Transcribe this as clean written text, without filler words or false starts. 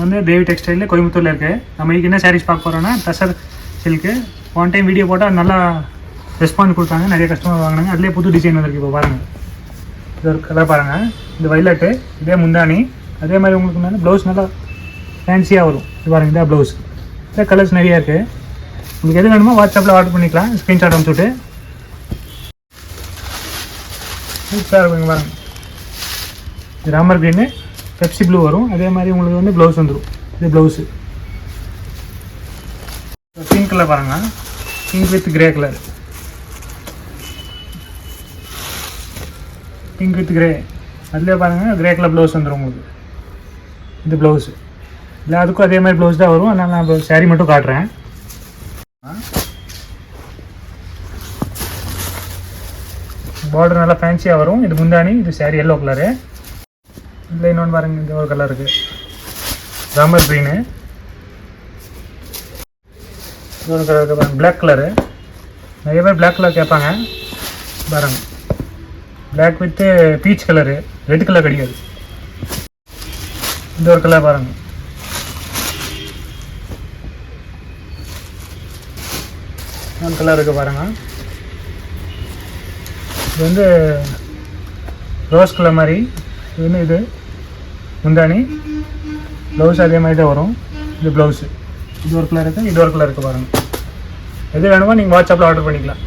வந்து தேவி டெக்ஸ்டைலில் கோயம்புத்தூரில் இருக்குது. நம்ம இன்றைக்கி என்ன சாரீஸ் பார்க்க போகிறோன்னா tussar silk. One time video போட்டால் நல்லா ரெஸ்பான்ஸ் கொடுத்தாங்க, நிறைய கஸ்டமர் வாங்கினாங்க. அதிலே புது டிசைன் வந்திருக்கு. இப்போ பாருங்கள், இது ஒரு கலர் பாருங்கள், இது வைலட்டு, இதே முந்தானி. அதே மாதிரி உங்களுக்கு வந்து ப்ளவுஸ் நல்லா ஃபேன்சியாக வரும். இது பாருங்கள், இதான் ப்ளவுஸ். இதே கலர்ஸ் நிறையா இருக்குது. உங்களுக்கு எது வேணுமோ வாட்ஸ்அப்பில் ஆர்டர் பண்ணிக்கலாம். ஸ்க்ரீன்ஷாட் அனுப்பிச்சுட்டு சூப்பராக இருக்குங்க. பாருங்கள், இது ராமர் க்ரீனு பெப்சி ப்ளூ வரும். அதே மாதிரி உங்களுக்கு வந்து ப்ளவுஸ் வந்துடும். இது ப்ளவுஸு பிங்க் கலர் பாருங்கள், pink with grey colour, pink with grey. அதிலே பாருங்கள் கிரே கலர் ப்ளவுஸ் வந்துடும் உங்களுக்கு. இது ப்ளவுஸு இல்லை, அதுக்கும் அதே மாதிரி ப்ளவுஸ் தான் வரும். அதனால் நான் இப்போ சாரீ மட்டும் காட்டுறேன். பார்டர் நல்லா ஃபேன்சியாக வரும். இது முந்தானி, இது சாரீ எல்லோ கலரு. இதில் இன்னொன்று பாருங்கள், இந்த ஒரு கலர் இருக்குது, ராமர் க்ரீனு. இன்னொரு கலர் இருக்குது பாருங்கள், பிளாக் கலரு. நிறைய பேர் பிளாக் கலர் கேட்பாங்க. பாருங்கள், black with peach colour, red colour கிடையாது. இந்த ஒரு கலர் பாருங்கள், இன்னொரு கலர் இருக்குது பாருங்கள். இது வந்து ரோஸ் கலர் மாதிரி. இது வந்து இது முந்தானி, ப்ளவுஸ் அதே மாதிரி தான் வரும். இது ப்ளவுஸு. இது ஒரு கலர் இருக்குது, இது ஒரு கலர் இருக்குது பாருங்கள். எது வேணுமோ நீங்கள் வாட்ஸ்அப்பில் ஆர்டர் பண்ணிக்கலாம்.